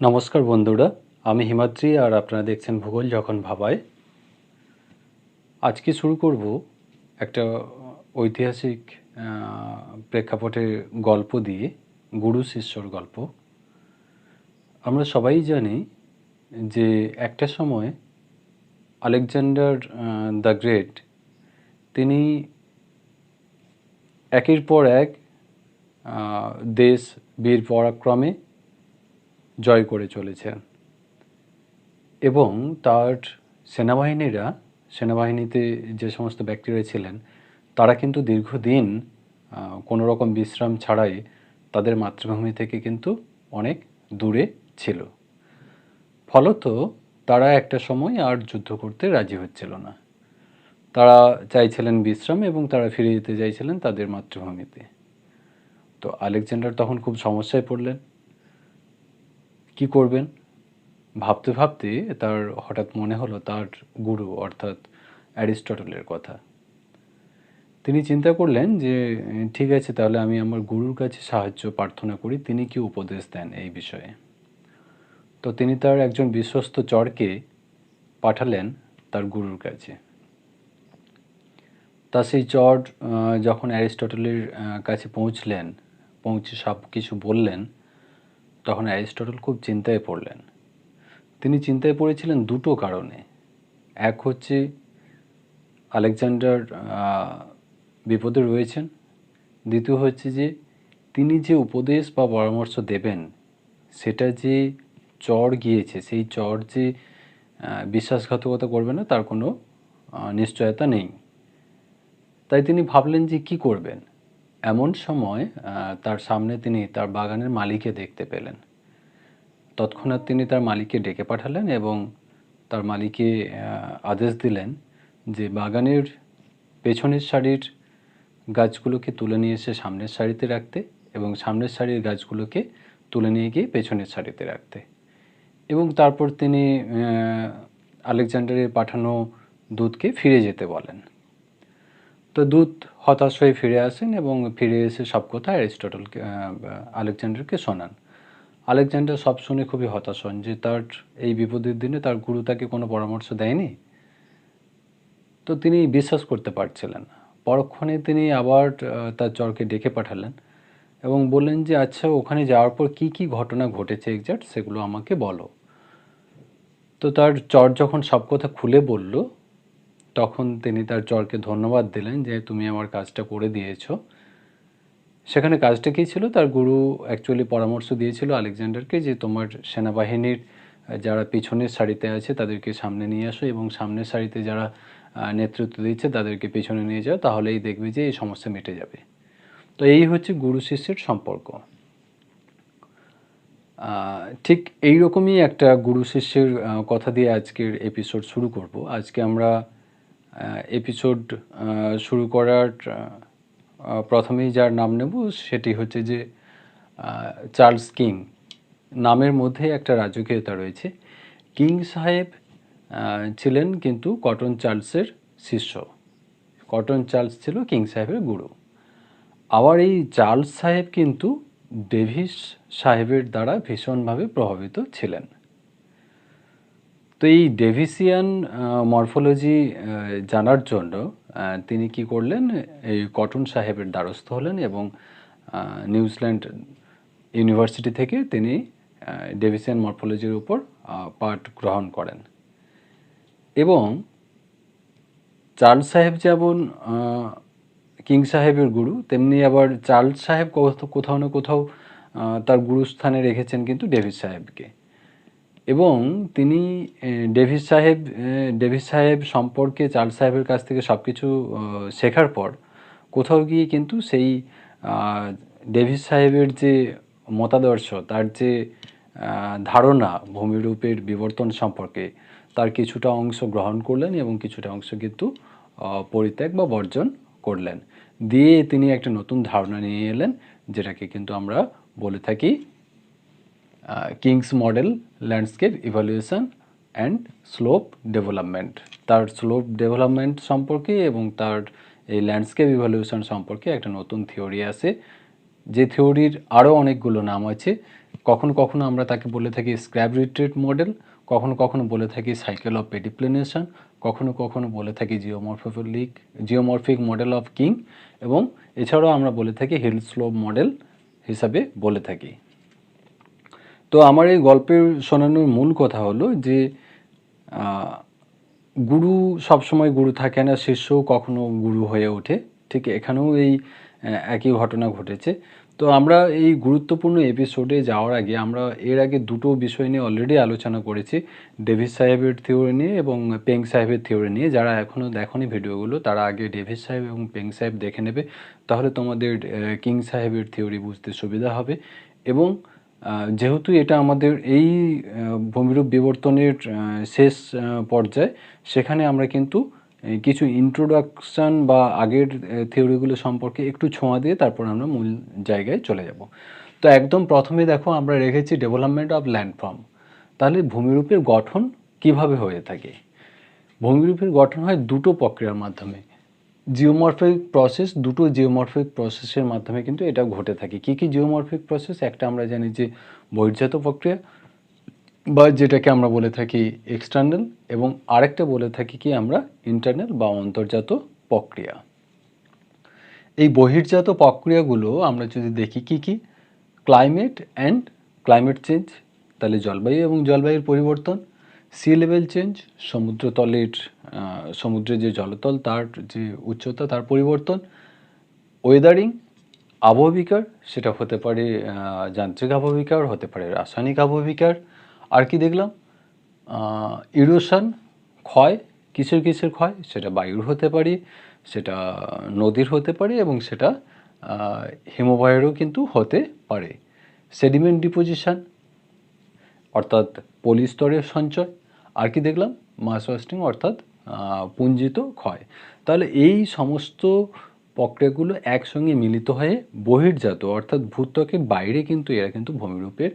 নমস্কার বন্ধুরা, আমি হিমাদ্রি আর আপনারা দেখছেন ভূগোল যখন ভাবায়। আজকে শুরু করব একটা ঐতিহাসিক প্রেক্ষাপটের গল্প দিয়ে, গুরু শিষ্যর গল্প। আমরা সবাই জানি যে একটা সময় আলেকজান্ডার দ্য গ্রেট তিনি একের পর এক দেশ বীর পরাক্রমে জয় করে চলেছেন এবং তার সেনাবাহিনীতে যে সমস্ত ব্যক্তিরা ছিলেন তারা কিন্তু দীর্ঘদিন কোনো রকম বিশ্রাম ছাড়াই তাদের মাতৃভূমি থেকে কিন্তু অনেক দূরে ছিল। ফলত তারা একটা সময় আর যুদ্ধ করতে রাজি হচ্ছিল না। তারা চাইছিলেন বিশ্রাম এবং তারা ফিরে যেতে চাইছিলেন তাদের মাতৃভূমিতে। তো আলেকজান্ডার তখন খুব সমস্যায় পড়লেন। কি করবেন? ভাবতে ভাবতে তার হঠাৎ মনে হলো তার গুরু অর্থাৎ অ্যারিস্টটলের কথা। তিনি চিন্তা করলেন যে ঠিক আছে, তাহলে আমি আমার গুরুর কাছে সাহায্য প্রার্থনা করি, তিনি কি উপদেশ দেন এই বিষয়ে। তো তিনি তার একজন বিশ্বস্ত চরকে পাঠালেন তার গুরুর কাছে। তা সেই চর যখন অ্যারিস্টটলের কাছে পৌঁছে সব কিছু বললেন, তখন অ্যারিস্টটল খুব চিন্তায় পড়লেন। তিনি চিন্তায় পড়েছিলেন দুটো কারণে। এক হচ্ছে আলেকজান্ডার বিপদে রয়েছেন, দ্বিতীয় হচ্ছে যে তিনি যে উপদেশ বা পরামর্শ দেবেন সেটা যে চর গিয়েছে সেই চর যে বিশ্বাসঘাতকতা করবে না তার কোনো নিশ্চয়তা নেই। তাই তিনি ভাবলেন যে কি করবেন। এমন সময় তার সামনে তিনি তার বাগানের মালিককে দেখতে পেলেন। তৎক্ষণাৎ তিনি তার মালিককে ডেকে পাঠালেন এবং তার মালিককে আদেশ দিলেন যে বাগানের পেছনের সারির গাছগুলোকে তুলে নিয়ে এসে সামনের সারিতে রাখতে এবং সামনের সারির গাছগুলোকে তুলে নিয়ে গিয়ে পেছনের সারিতে রাখতে। এবং তারপর তিনি আলেকজান্ডারের পাঠানো দূতকে ফিরে যেতে বলেন। তো দূত হতাশ হয়ে ফিরে আসেন এবং ফিরে এসে সব কথা আলেকজান্ডারকে শোনান। আলেকজান্ডার সব শুনে খুবই হতাশ হন যে তার এই বিপদের দিনে তার গুরু তাকে কোনো পরামর্শ দেয়নি। তো তিনি বিশ্বাস করতে পারছিলেন না। পরক্ষণে তিনি আবার তার চরকে ডেকে পাঠালেন এবং বললেন যে আচ্ছা, ওখানে যাওয়ার পর কি কি ঘটনা ঘটেছে এক্সাক্ট সেগুলো আমাকে বলো। তো তার চর যখন সব কথা খুলে বলল, তখন তিনি তার চরকে ধন্যবাদ দিলেন যে তুমি আমার কাজটা করে দিয়েছো। সেখানে কাজটা কী ছিল? তার গুরু অ্যাকচুয়ালি পরামর্শ দিয়েছিল আলেকজান্ডারকে যে তোমার সেনাবাহিনীর যারা পিছনের সারিতে আছে তাদেরকে সামনে নিয়ে আসো এবং সামনের সারিতে যারা নেতৃত্ব দিচ্ছে তাদেরকে পিছনে নিয়ে যাও, তাহলেই দেখবে যে এই সমস্যা মিটে যাবে। তো এই হচ্ছে গুরু শিষ্যের সম্পর্ক। ঠিক এইরকমই একটা গুরু শিষ্যের কথা দিয়ে আজকের এপিসোড শুরু করব। আজকে আমরা এপিসোড শুরু করার প্রথমেই যার নাম নেব সেটি হচ্ছে যে চার্লস কিং। নামের মধ্যে একটা রাজকীয়তা রয়েছে। কিং সাহেব ছিলেন কিন্তু কটন চার্লসের শিষ্য। কটন চার্লস ছিল কিং সাহেবের গুরু। আবার এই চার্লস সাহেব কিন্তু ডেভিস সাহেবের দ্বারা ভীষণভাবে প্রভাবিত ছিলেন। তো এই ডেভিসিয়ান মরফোলজি জানার জন্য তিনি কি করলেন, এই কটন সাহেবের দ্বারস্থ হলেন এবং নিউজিল্যান্ড ইউনিভার্সিটি থেকে তিনি ডেভিসিয়ান মরফোলজির উপর পাঠ গ্রহণ করেন। এবং চার্লস সাহেব যেমন কিং সাহেবের গুরু, তেমনি আবার চার্লস সাহেব কোথাও না কোথাও তার গুরুস্থানে রেখেছেন কিন্তু ডেভিস সাহেবকে। এবং তিনি ডেভিস সাহেব সম্পর্কে চার্লস সাহেবের কাছ থেকে সব কিছু শেখার পর কোথাও গিয়ে কিন্তু সেই ডেভিস সাহেবের যে মতাদর্শ, তার যে ধারণা ভূমিরূপের বিবর্তন সম্পর্কে, তার কিছুটা অংশ গ্রহণ করলেন এবং কিছুটা অংশ কিন্তু পরিত্যাগ বা বর্জন করলেন। দিয়ে তিনি একটা নতুন ধারণা নিয়ে এলেন, যেটাকে কিন্তু আমরা বলে থাকি kings model landscape evaluation and slope development. তার স্লোপ ডেভেলপমেন্ট সম্পর্কে এবং তার এই ল্যান্ডস্কেপ ইভ্যালুয়েশন সম্পর্কে একটা নতুন থিওরি আছে, যে থিওরির আরও অনেকগুলো নাম আছে, কখনো কখনো আমরা তাকে বলে থাকি স্ক্র্যাব রিট্রিট মডেল, কখনো কখনো বলে থাকি সাইকেল অফ পেডিপ্লেনেশন, কখনো কখনো বলে থাকি জিওমরফিক মডেল অফ কিং, এবং এছাড়াও আমরা বলে থাকি হিল স্লোপ মডেল হিসাবে বলে থাকি। তো আমার এই গল্পের শোনানোর মূল কথা হলো যে গুরু সবসময় গুরু থাকে না, শিষ্যও কখনো গুরু হয়ে ওঠে। ঠিক এখানেও এই একই ঘটনা ঘটেছে। তো আমরা এই গুরুত্বপূর্ণ এপিসোডে যাওয়ার আগে আমরা এর আগে দুটো বিষয় নিয়ে অলরেডি আলোচনা করেছি, ডেভিস সাহেবের থিওরি নিয়ে এবং পেং সাহেবের থিওরি নিয়ে। যারা এখনও দেখনি ভিডিওগুলো তারা আগে ডেভিস সাহেব এবং পেং সাহেব দেখে নেবে, তাহলে তোমাদের কিং সাহেবের থিওরি বুঝতে সুবিধা হবে। এবং যেহেতু এটা আমাদের এই ভূমিরূপ বিবর্তনের শেষ পর্যায়ে, সেখানে আমরা কিন্তু কিছু ইন্ট্রোডাকশান বা আগের থিওরিগুলো সম্পর্কে একটু ছোঁয়া দিয়ে তারপর আমরা মূল জায়গায় চলে যাব। তো একদম প্রথমে দেখো আমরা রেখেছি ডেভেলপমেন্ট অফ ল্যান্ডফর্ম। তাহলে ভূমিরূপের গঠন কিভাবে হয়ে থাকে? ভূমিরূপের গঠন হয় দুটো প্রক্রিয়ার মাধ্যমে, দুটো জিওমরফিক প্রসেসের মাধ্যমে কিন্তু এটা ঘটে থাকে। কী কী জিওমরফিক প্রসেস? একটা আমরা জানি যে বহির্জাত প্রক্রিয়া, বা যেটাকে আমরা বলে থাকি এক্সটার্নাল, এবং আরেকটা বলে থাকি কি আমরা ইন্টারনাল বা অন্তর্জাত প্রক্রিয়া। এই বহির্জাত প্রক্রিয়াগুলো আমরা যদি দেখি কি কি, ক্লাইমেট চেঞ্জ, তাহলে জলবায়ু এবং জলবায়ুর পরিবর্তন, সি লেভেল চেঞ্জ, সমুদ্রের যে জলতল তার যে উচ্চতা তার পরিবর্তন, ওয়েদারিং, আবহবিকার, সেটা হতে পারে যান্ত্রিক আবহবিকার, হতে পারে রাসায়নিক আবহবিকার। আর কি দেখলাম? ইরোশন, ক্ষয়। কিসের ক্ষয়? সেটা বায়ুর হতে পারে, সেটা নদীর হতে পারে, এবং সেটা হিমবাহেরও কিন্তু হতে পারে। সেডিমেন্ট ডিপোজিশন, অর্থাৎ পলিস্তরের সঞ্চয়। আর কি দেখলাম? মাস ওয়াস্টিং, অর্থাৎ পুঞ্জিত ক্ষয়। তাহলে এই সমস্ত প্রক্রিয়াগুলো একসঙ্গে মিলিত হয়ে বহির্জাত, অর্থাৎ ভূত্বকের বাইরে কিন্তু এরা কিন্তু ভূমিরূপের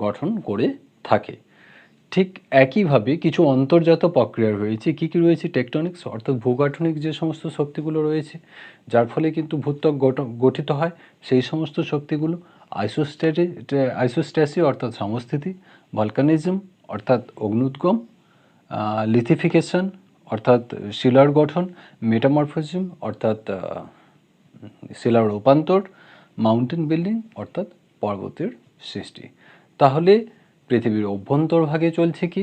গঠন করে থাকে। ঠিক একইভাবে কিছু অন্তর্জাত প্রক্রিয়া রয়েছে। কী কী রয়েছে? টেকটনিক্স, অর্থাৎ ভূগাঠনিক যে সমস্ত শক্তিগুলো রয়েছে যার ফলে কিন্তু ভূত্বক গঠিত হয়, সেই সমস্ত শক্তিগুলো। আইসোস্ট্যাসি অর্থাৎ সমস্থিতি, ভলকানিজম অর্থাৎ অগ্নুদ্গম, লিথিফিকেশন অর্থাৎ শিলার গঠন, মেটামরফিজম অর্থাৎ শিলার রূপান্তর, মাউন্টেন বিল্ডিং অর্থাৎ পর্বতের সৃষ্টি। তাহলে পৃথিবীর অভ্যন্তরভাগে চলছে কি?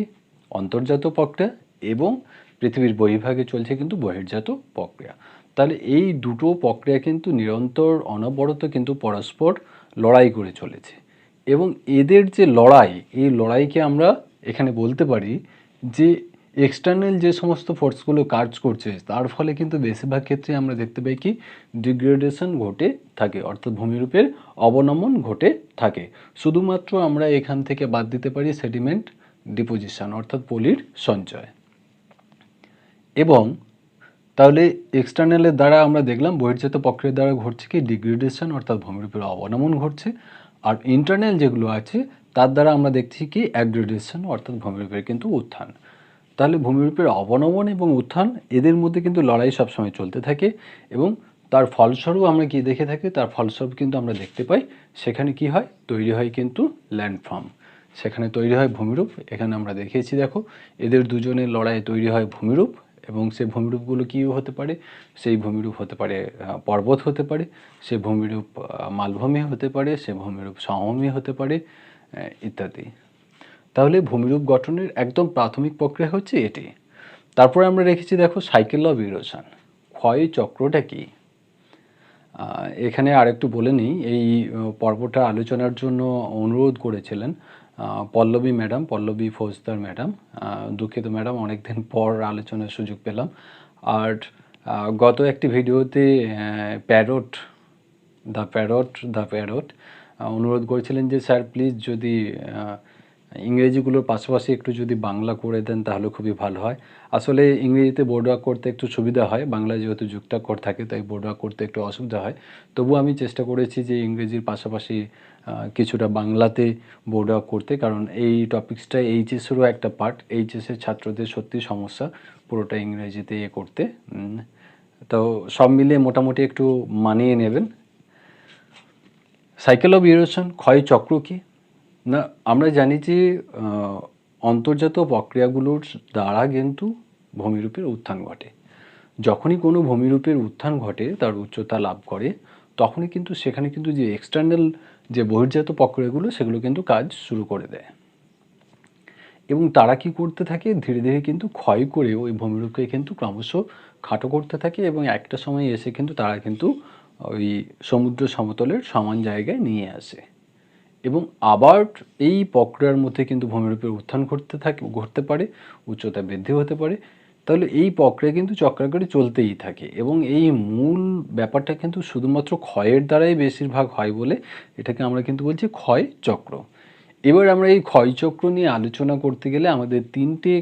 অন্তর্জাত প্রক্রিয়া, এবং পৃথিবীর বহির্ভাগে চলছে কিন্তু বহির্জাত প্রক্রিয়া। তাহলে এই দুটো প্রক্রিয়া কিন্তু নিরন্তর অনবরত কিন্তু পরস্পর লড়াই করে চলেছে, এবং এদের যে লড়াই, এই লড়াইকে আমরা এখানে বলতে পারি যে এক্সটার্নাল যে সমস্ত ফোর্সগুলো কাজ করছে তার ফলে কিন্তু বেশিরভাগ ক্ষেত্রে আমরা দেখতে পাই কি ডিগ্রেডেশন ঘটে থাকে, অর্থাৎ ভূমিরূপের অবনমন ঘটে থাকে। শুধুমাত্র আমরা এখান থেকে বাদ দিতে পারি সেডিমেন্ট ডিপোজিশন, অর্থাৎ পলির সঞ্চয়। এবং তাহলে এক্সটার্নালের দ্বারা আমরা দেখলাম বহির্জাত প্রক্রিয়ার দ্বারা ঘটছে কি ডিগ্রেডেশন, অর্থাৎ ভূমিরূপের অবনমন ঘটছে। আর ইন্টারনাল যেগুলো আছে তার দ্বারা আমরা দেখছি কি অ্যাগ্রেডেশন, অর্থাৎ ভূমিরূপের কিন্তু উত্থান। তাহলে ভূমিরূপের অবনমন এবং উত্থান, এদের মধ্যে কিন্তু লড়াই সবসময় চলতে থাকে, এবং তার ফলস্বরূপ আমরা কি দেখে থাকি? তার ফলস্বরূপ কিন্তু আমরা দেখতে পাই সেখানে কি হয়? তৈরি হয় কিন্তু ল্যান্ডফর্ম, সেখানে তৈরি হয় ভূমিরূপ। এখানে আমরা দেখিয়েছি, দেখো এদের দুজনের লড়াই তৈরি হয় ভূমিরূপ, এবং সেই ভূমিরূপগুলো কী হতে পারে? সেই ভূমিরূপ হতে পারে পর্বত হতে পারে, সে ভূমিরূপ মালভূমি হতে পারে, সে ভূমিরূপ সমভূমি হতে পারে, ইত্যাদি। তাহলে ভূমিরূপ গঠনের একদম প্রাথমিক প্রক্রিয়া হচ্ছে এটি। তারপরে আমরা রেখেছি, দেখো সাইকেল অফ ইরোশন, ক্ষয় চক্রটা কি? এখানে আরেকটু বলে নিই, এই পর্বটা আলোচনার জন্য অনুরোধ করেছিলেন পল্লবী ফৌজদার ম্যাডাম। দুঃখিত ম্যাডাম, অনেকদিন পর আলোচনার সুযোগ পেলাম। আর গত একটি ভিডিওতে দ্য প্যারট অনুরোধ করেছিলেন যে স্যার প্লিজ যদি ইংরেজিগুলোর পাশাপাশি একটু যদি বাংলা করে দেন তাহলে খুবই ভালো হয়। আসলে ইংরেজিতে বোর্ড ওয়ার্ক করতে একটু সুবিধা হয়, বাংলা যেহেতু যুক্তাক্ষর থাকে তাই বোর্ড ওয়ার্ক করতে একটু অসুবিধা হয়। তবু আমি চেষ্টা করেছি যে ইংরেজির পাশাপাশি কিছুটা বাংলাতে বোর্ড ওয়ার্ক করতে, কারণ এই টপিক্সটা এইচএসেরও একটা পার্ট। এইচএসের ছাত্রদের সত্যি সমস্যা পুরোটা ইংরেজিতে করতে, তো সব মিলিয়ে মোটামুটি একটু মানিয়ে নেবেন। সাইকেল অফ ইরোশন, ক্ষয় চক্র কি? না, আমরা জানি যে অন্তর্জাত প্রক্রিয়াগুলোর দ্বারা কিন্তু ভূমিরূপের উত্থান ঘটে। যখনই কোনো ভূমিরূপের উত্থান ঘটে, তার উচ্চতা লাভ করে, তখনই কিন্তু সেখানে কিন্তু যে এক্সটার্নাল যে বহির্জাত প্রক্রিয়াগুলো সেগুলো কিন্তু কাজ শুরু করে দেয়, এবং তারা কি করতে থাকে, ধীরে ধীরে কিন্তু ক্ষয় করে ওই ভূমিরূপকে কিন্তু ক্রমশ খাটো করতে থাকে, এবং একটা সময় এসে কিন্তু তারা কিন্তু ওই সমুদ্র সমতলের সমান জায়গায় নিয়ে আসে। এবং আবার এই প্রক্রিয়ার মধ্যে কিন্তু ভূমিরূপের উত্থান ঘটতে পারে, উচ্চতা বৃদ্ধি হতে পারে। তাহলে এই প্রক্রিয়া কিন্তু চক্রাকারে চলতেই থাকে, এবং এই মূল ব্যাপারটা কিন্তু শুধুমাত্র ক্ষয়ের দ্বারাই বেশিরভাগ হয় বলে এটাকে আমরা কিন্তু বলছি ক্ষয় চক্র। এবার আমরা এই ক্ষয়চক্র নিয়ে আলোচনা করতে গেলে আমাদের তিনটে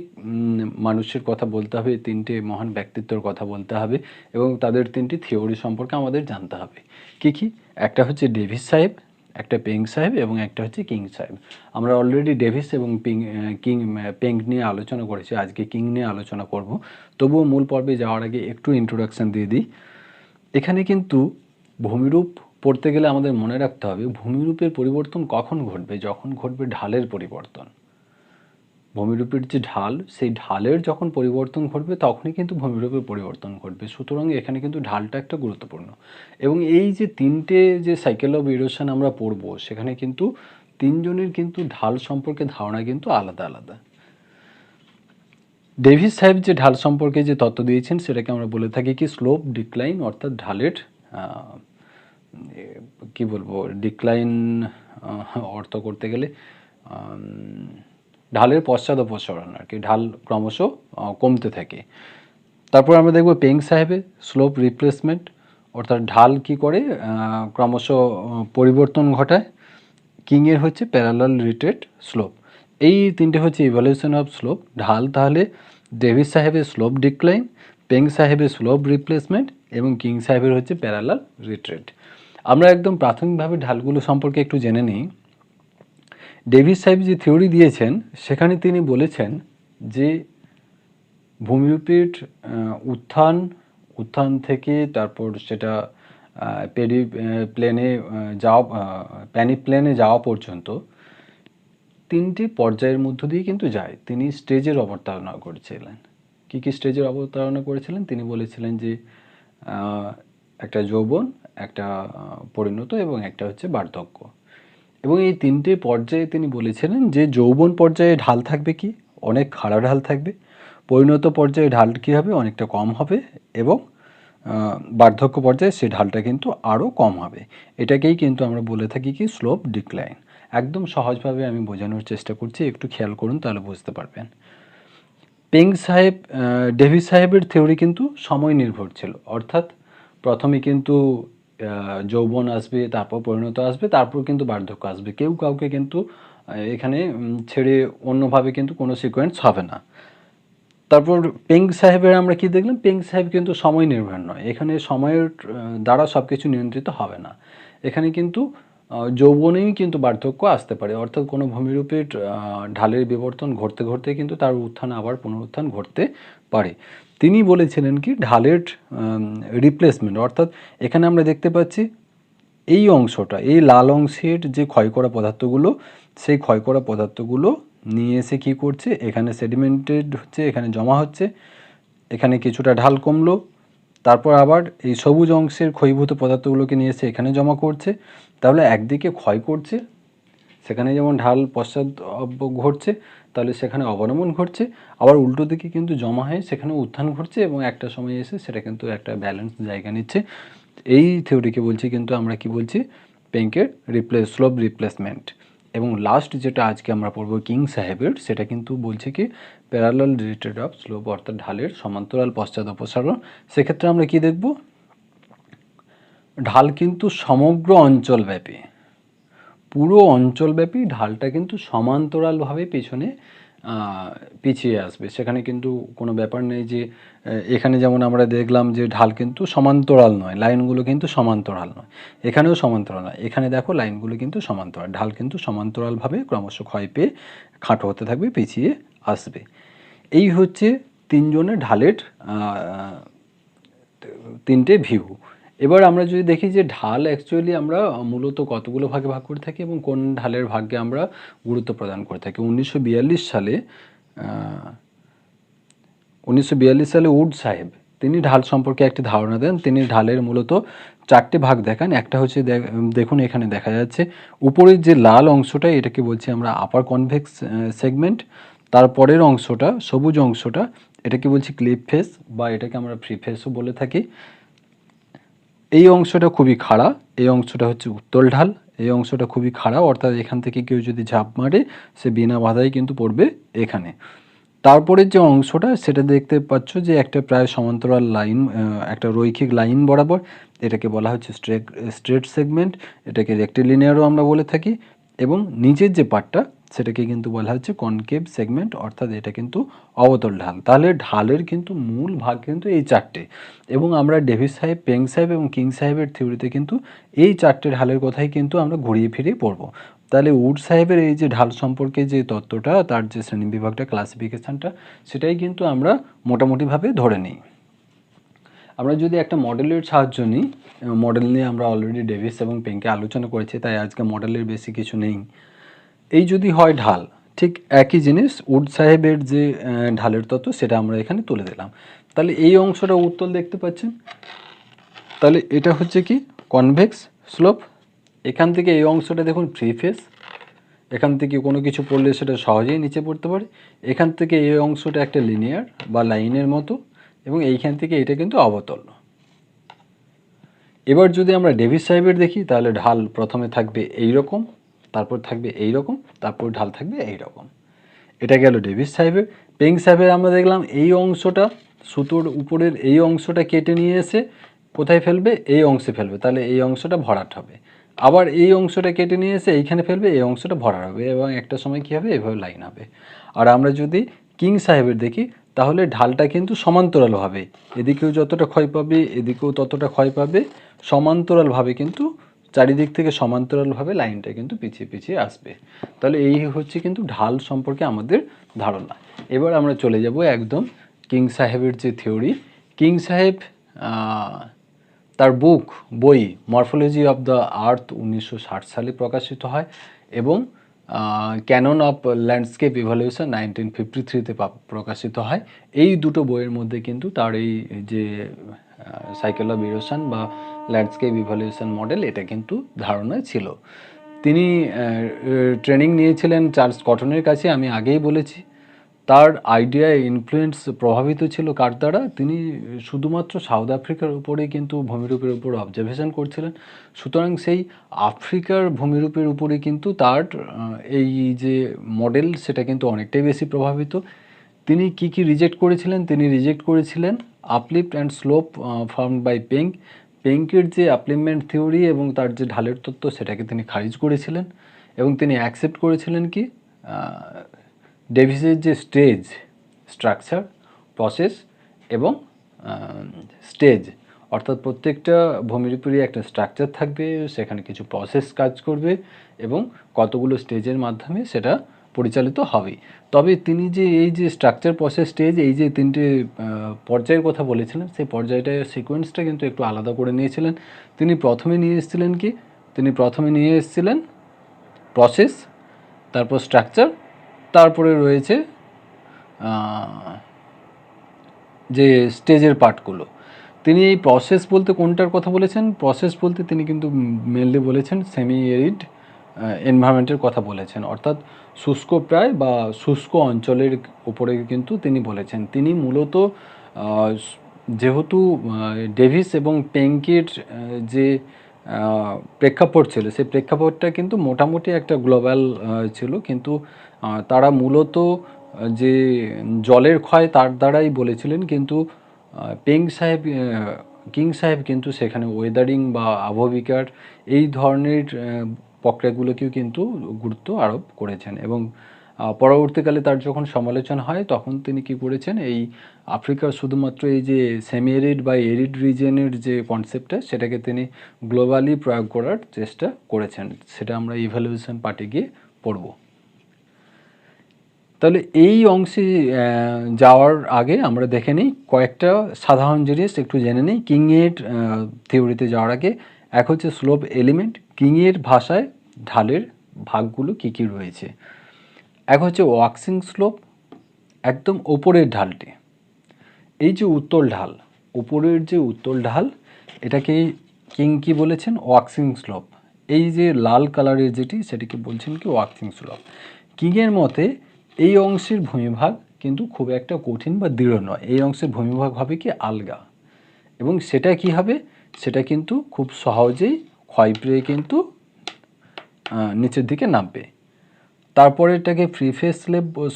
মানুষের কথা বলতে হবে, তিনটে মহান ব্যক্তিত্বের কথা বলতে হবে, এবং তাদের তিনটি থিওরি সম্পর্কে আমাদের জানতে হবে। কি কি? একটা হচ্ছে ডেভিস সাহেব, একটা পেং সাহেব, এবং একটা হচ্ছে কিং সাহেব। আমরা অলরেডি ডেভিস এবং পেং নিয়ে আলোচনা করেছি, আজকে কিং নিয়ে আলোচনা করব। তবুও মূল পর্বে যাওয়ার আগে একটু ইন্ট্রোডাকশান দিয়ে দিই। এখানে কিন্তু ভূমিরূপ পড়তে গেলে আমাদের মনে রাখতে হবে ভূমিরূপের পরিবর্তন কখন ঘটবে, যখন ঘটবে ঢালের পরিবর্তন। ভূমিরূপের যে ঢাল, সেই ঢালের যখন পরিবর্তন ঘটবে তখনই কিন্তু ভূমিরূপের পরিবর্তন ঘটবে। সুতরাং এখানে কিন্তু ঢালটা একটা গুরুত্বপূর্ণ। এবং এই যে তিনটে যে সাইকেল অফ ইরোশন আমরা পড়ব, সেখানে কিন্তু তিনজনের কিন্তু ঢাল সম্পর্কে ধারণা কিন্তু আলাদা আলাদা। ডেভিস সাহেব যে ঢাল সম্পর্কে যে তত্ত্ব দিয়েছেন সেটাকে আমরা বলে থাকি কি স্লোপ ডিক্লাইন, অর্থাৎ ঢালের কি বলবো, ডিক্লাইন অর্থ করতে গেলে ঢালের পশ্চাদপসরণ আর কি, ঢাল ক্রমশ কমতে থাকে। তারপর আমরা দেখব পেং সাহেবের স্লোপ রিপ্লেসমেন্ট, অর্থাৎ ঢাল কি করে ক্রমশ পরিবর্তন ঘটায়। কিংয়ের হচ্ছে প্যারালাল রিট্রেট স্লোপ। এই তিনটে হচ্ছে ইভলিউশন অফ স্লোপ। ঢাল তাহলে ডেভিস সাহেবের স্লোপ ডিক্লাইন, পেং সাহেবের স্লোপ রিপ্লেসমেন্ট, এবং কিং সাহেবের হচ্ছে প্যারালাল রিট্রেট। আমরা একদম প্রাথমিকভাবে ঢালগুলো সম্পর্কে একটু জেনে নিই। ডেভিস সাহেব যে থিওরি দিয়েছেন সেখানে তিনি বলেছেন যে ভূমিরূপের উত্থান থেকে তারপর সেটা প্যানি প্লেনে যাওয়া পর্যন্ত তিনটি পর্যায়ের মধ্য দিয়ে কিন্তু যায়। তিনি স্টেজের অবতারণা করেছিলেন। কি কি স্টেজের অবতারণা করেছিলেন? তিনি বলেছিলেন যে একটা যৌবন, একটা পরিণত, এবং একটা হচ্ছে বার্ধক্য। এবং এই তিনটে পর্যায়ে তিনি বলেছিলেন যে যৌবন পর্যায়ে ঢাল থাকবে কি, অনেক খাড়া ঢাল থাকবে। পরিণত পর্যায়ে ঢাল কী হবে, অনেকটা কম হবে। এবং বার্ধক্য পর্যায়ে সেই ঢালটা কিন্তু আরও কম হবে। এটাকেই কিন্তু আমরা বলে থাকি কি স্লোপ ডিক্লাইন। একদম সহজভাবে আমি বোঝানোর চেষ্টা করছি, একটু খেয়াল করুন তাহলে বুঝতে পারবেন। পেং সাহেব ডেভিস সাহেবের থিওরি কিন্তু সময় নির্ভর ছিল, অর্থাৎ প্রথমে কিন্তু যৌবন আসবে, তারপর পরিণত আসবে, তারপর কিন্তু বার্ধক্য আসবে। কেউ কাউকে কিন্তু এখানে ছেড়ে অন্যভাবে কিন্তু কোনো সিকোয়েন্স হবে না। তারপর পেং সাহেবের আমরা কি দেখলাম, পেং সাহেব কিন্তু সময় নির্ভর নয়, এখানে সময়ের দ্বারা সব কিছু নিয়ন্ত্রিত হবে না। এখানে কিন্তু যৌবনেই কিন্তু বার্ধক্য আসতে পারে, অর্থাৎ কোনো ভূমিরূপের ঢালের বিবর্তন ঘটতে ঘটতে কিন্তু তার উত্থান আবার পুনরুত্থান ঘটতে পারে। তিনি বলেছিলেন কি ঢালের রিপ্লেসমেন্ট, অর্থাৎ এখানে আমরা দেখতে পাচ্ছি এই অংশটা, এই লাল অংশের যে ক্ষয় করা পদার্থগুলো, সেই ক্ষয় করা পদার্থগুলো নিয়ে এসে কী করছে, এখানে সেডিমেন্টেড হচ্ছে, এখানে জমা হচ্ছে, এখানে কিছুটা ঢাল কমলো, তারপর আবার এই সবুজ অংশের ক্ষয়ীভূত পদার্থগুলোকে নিয়ে এসে এখানে জমা করছে। তাহলে একদিকে ক্ষয় করছে, সেখানে যেমন ঢাল পশ্চাৎ ঘটছে, তাহলে সেখানে অবনমন ঘটছে, আবার উল্টো দিকে কিন্তু জমা হয়ে সেখানে উত্থান ঘটছে, এবং একটা সময় এসে সেটা কিন্তু একটা ব্যালেন্স জায়গা নিচ্ছে। এই থিওরিকে বলছি কিন্তু আমরা কি বলছি, পেঙ্কের স্লোপ রিপ্লেসমেন্ট। এবং লাস্ট যেটা আজকে আমরা পড়বো কিং সাহেবের, সেটা কিন্তু বলছে কি প্যারালাল রিট্রেট অফ স্লোপ, অর্থাৎ ঢালের সমান্তরাল পশ্চাৎ অপসারণ। সেক্ষেত্রে আমরা কি দেখব, ঢাল কিন্তু সমগ্র অঞ্চলব্যাপী, পুরো অঞ্চলব্যাপী ঢালটা কিন্তু সমান্তরালভাবে পিছিয়ে আসবে। সেখানে কিন্তু কোনো ব্যাপার নেই যে এখানে যেমন আমরা দেখলাম যে ঢাল কিন্তু সমান্তরাল নয়, লাইনগুলো কিন্তু সমান্তরাল নয়, এখানেও সমান্তরাল নয়। এখানে দেখো লাইনগুলো কিন্তু সমান্তরাল, ঢাল কিন্তু সমান্তরালভাবে ক্রমশ ক্ষয় পেয়ে খাটো হতে থাকবে, পিছিয়ে আসবে। এই হচ্ছে তিনজনের ঢালের তিনটে ভিউ। এবার আমরা যদি দেখি যে ঢাল অ্যাকচুয়ালি আমরা মূলত কতগুলো ভাগে ভাগ করে থাকি এবং কোন ঢালের ভাগ্যে আমরা গুরুত্ব প্রদান করে থাকি। 1942 সালে উড সাহেব তিনি ঢাল সম্পর্কে একটি ধারণা দেন। তিনি ঢালের মূলত 4টে ভাগ দেখান। একটা হচ্ছে দেখুন এখানে দেখা যাচ্ছে উপরের যে লাল অংশটা এটাকে বলছি আমরা আপার কনভেক্স সেগমেন্ট। তারপরের অংশটা সবুজ অংশটা এটাকে বলছি ক্লিপ ফেস বা এটাকে আমরা ফ্রি ফেসও বলে থাকি। এই অংশটা খুবই খাড়া, এই অংশটা হচ্ছে উত্তল ঢাল। এই অংশটা খুবই খাড়া, অর্থাৎ এখান থেকে কেউ যদি ঝাঁপ মারে সে বিনা বাধাই কিন্তু পড়বে এখানে। তারপরের যে অংশটা সেটা দেখতে পাচ্ছ যে একটা প্রায় সমান্তরাল লাইন, একটা রৈখিক লাইন বরাবর, এটাকে বলা হচ্ছে স্ট্রেট সেগমেন্ট। এটাকে রেক্টিলিনিয়ারও আমরা বলে থাকি। এবং নিচের যে পার্টটা সেটাকে কিন্তু বলা হচ্ছে কনকেভ সেগমেন্ট, অর্থাৎ এটা কিন্তু অবতল ঢাল। তাহলে ঢালের কিন্তু মূল ভাগ কিন্তু এই 4টে, এবং আমরা ডেভিস সাহেব, পেং সাহেব এবং কিং সাহেবের থিওরিতে কিন্তু এই 4টে ঢালের কথাই কিন্তু আমরা ঘুরিয়ে ফিরিয়ে পড়বো। তাহলে উড সাহেবের এই যে ঢাল সম্পর্কে যে তত্ত্বটা, তার যে শ্রেণীবিভাগটা, ক্লাসিফিকেশানটা, সেটাই কিন্তু আমরা মোটামুটিভাবে ধরে নিই। আমরা যদি একটা মডেলের সাহায্য নিই, মডেল নিয়ে আমরা অলরেডি ডেভিস এবং পেংকে আলোচনা করেছি, তাই আজকে মডেলের বেশি কিছু নেই। এই যদি হয় ঢাল, ঠিক একই জিনিস উড সাহেবের যে ঢালের তত্ত্ব সেটা আমরা এখানে তুলে দিলাম। তাহলে এই অংশটা উত্তল দেখতে পাচ্ছেন, তাহলে এটা হচ্ছে কি কনভেক্স স্লোপ। এখান থেকে এই অংশটা দেখুন ফ্রি ফেস, এখান থেকে কোনো কিছু পড়লে সেটা সহজেই নিচে পড়তে পারে। এখান থেকে এই অংশটা একটা লিনিয়ার বা লাইনের মতো, এবং এইখান থেকে এটা কিন্তু অবতল। এবার যদি আমরা ডেভিস সাহেবের দেখি, তাহলে ঢাল প্রথমে থাকবে এই রকম, তারপর থাকবে এই রকম, তারপর ঢাল থাকবে এই রকম। এটা গেল ডেভিস সাহেবের। পেং সাহেবের আমরা দেখলাম এই অংশটা, সুতোর উপরের এই অংশটা কেটে নিয়ে এসে কোথায় ফেলবে, এই অংশে ফেলবে, তাহলে এই অংশটা ভরাট হবে। আবার এই অংশটা কেটে নিয়ে এসে এইখানে ফেলবে, এই অংশটা ভরাট হবে, এবং একটা সময় কী হবে, এভাবে লাইন হবে। আর আমরা যদি কিং সাহেবের দেখি, তাহলে ঢালটা কিন্তু সমান্তরালভাবে, এদিকেও যতটা ক্ষয় পাবে এদিকেও ততটা ক্ষয় পাবে, সমান্তরালভাবে কিন্তু চারিদিক থেকে সমান্তরালভাবে লাইনটা কিন্তু পিছিয়ে পিছিয়ে আসবে। তাহলে এই হচ্ছে কিন্তু ঢাল সম্পর্কে আমাদের ধারণা। এবার আমরা চলে যাব একদম কিং সাহেবের যে থিওরি। কিং সাহেব তার বই মরফোলজি অফ দ্য আর্থ 1960 সালে প্রকাশিত হয়, এবং ক্যানন অফ ল্যান্ডস্কেপ ইভ্যালুয়েশন 1953-তে প্রকাশিত হয়। এই দুটো বইয়ের মধ্যে কিন্তু তার এই যে সাইকেল অফ ইরোশন বা ল্যান্ডস্কেপ ইভ্যালুয়েশন মডেল, এটা কিন্তু ধারণা ছিল। তিনি ট্রেনিং নিয়েছিলেন চার্লস কটনের কাছে, আমি আগেই বলেছি। তার আইডিয়া ইনফ্লুয়েন্স প্রভাবিত ছিল কার দ্বারা, তিনি শুধুমাত্র সাউথ আফ্রিকার উপরেই কিন্তু ভূমিরূপের উপর অবজারভেশন করছিলেন। সুতরাং সেই আফ্রিকার ভূমিরূপের উপরে কিন্তু তার এই যে মডেল সেটা কিন্তু অনেকটাই বেশি প্রভাবিত। তিনি কি রিজেক্ট করেছিলেন, তিনি রিজেক্ট করেছিলেন uplift and slope found by পেঙ্কের যে আপলিফমেন্ট থিওরি এবং তার যে ঢালের তত্ত্ব সেটাকে তিনি খারিজ করেছিলেন, এবং তিনি অ্যাকসেপ্ট করেছিলেন কি ডেভিসের যে স্টেজ, স্ট্রাকচার, প্রসেস এবং স্টেজ, অর্থাৎ প্রত্যেকটা ভূমিরূপেরই একটা স্ট্রাকচার থাকবে, সেখানে কিছু প্রসেস কাজ করবে এবং কতগুলো স্টেজের মাধ্যমে সেটা পরিচালিত হবে। তবে তিনি যে এই যে স্ট্রাকচার, প্রসেস, স্টেজ, এই যে তিনটে পর্যায়ের কথা বলেছিলেন, সেই পর্যায়টার সিকোয়েন্সটা কিন্তু একটু আলাদা করে নিয়েছিলেন। তিনি প্রথমে নিয়ে এসেছিলেন কি, তিনি প্রথমে নিয়ে এসেছিলেন প্রসেস, তারপর স্ট্রাকচার, তারপরে রয়েছে যে স্টেজের পার্টগুলো। তিনি এই প্রসেস বলতে কোনটার কথা বলেছেন, প্রসেস বলতে তিনি কিন্তু মেনলি বলেছেন সেমি এরিড এনভায়রনমেন্টের কথা বলেছেন, অর্থাৎ শুষ্ক প্রায় বা শুষ্ক অঞ্চলের উপরে কিন্তু তিনি বলেছেন। তিনি মূলত যেহেতু ডেভিস এবং পেঙ্কের যে প্রেক্ষাপট ছিল, সেই প্রেক্ষাপটটা কিন্তু মোটামুটি একটা গ্লোবাল ছিল, কিন্তু তারা মূলত যে জলের ক্ষয় তার দ্বারাই বলেছিলেন, কিন্তু কিং সাহেব কিন্তু সেখানে ওয়েদারিং বা আবহবিকার এই ধরনের প্রক্রিয়াগুলোকেও কিন্তু গুরুত্ব আরোপ করেছেন। এবং পরবর্তীকালে তার যখন সমালোচনা হয় তখন তিনি কি করেছেন, এই আফ্রিকার শুধুমাত্র এই যে সেমি এরিড বা এরিড রিজনের যে কনসেপ্টটা সেটাকে তিনি গ্লোবালি প্রয়োগ করার চেষ্টা করেছেন। সেটা আমরা ইভ্যালুয়েশন পার্টে গিয়ে পড়ব। তাহলে এই অংশে যাওয়ার আগে আমরা দেখে নিই কয়েকটা সাধারণ জিনিস একটু জেনে নিই কিংয়ের থিওরিতে যাওয়ার আগে। এক হচ্ছে স্লোপ এলিমেন্ট, কিংয়ের ভাষায় ঢালের ভাগগুলো কী কী রয়েছে। এক হচ্ছে ওয়াক্সিং স্লোপ, একদম ওপরের ঢালটি, এই যে উত্তল ঢাল, উপরের যে উত্তল ঢাল, এটাকে কিং কি বলেছেন, ওয়াক্সিং স্লোপ। এই যে লাল কালারের যেটি সেটিকে বলছেন কি ওয়াক্সিং স্লোপ। কিংয়ের মতে এই অংশের ভূমিভাগ কিন্তু খুব একটা কঠিন বা দৃঢ় নয়, এই অংশের ভূমিভাগ হবে কি আলগা, এবং সেটা কি হবে, সেটা কিন্তু খুব সহজেই ক্ষয় পেয়ে কিন্তু নিচের দিকে নামবে। তারপরে এটাকে ফ্রিফেস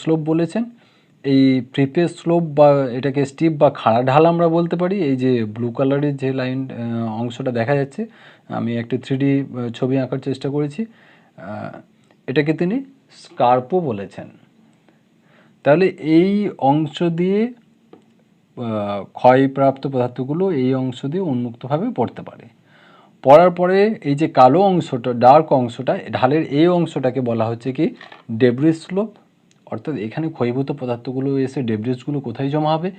স্লোপ বলেছেন। এই ফ্রিফেস স্লোপ বা এটাকে স্টিপ বা খাড়া ঢাল আমরা বলতে পারি। এই যে ব্লু কালারের যে লাইন অংশটা দেখা যাচ্ছে, আমি একটি 3D ছবি আঁকার চেষ্টা করেছি, এটাকে তিনি স্কার্পও বলেছেন। তাহলে এই অংশ দিয়ে ক্ষয়প্রাপ্ত পদার্থগুলো এই অংশ দিয়ে উন্মুক্তভাবে পড়তে পারে। পড়ার পরে এই যে কালো অংশটা, ডার্ক অংশটা, ঢালের এই অংশটাকে বলা হচ্ছে কি ডেব্রিস স্লোপ। অর্থাৎ এখানে ক্ষয়ীভূত পদার্থগুলো এসে ডেব্রিসগুলো কোথায় জমা হবে,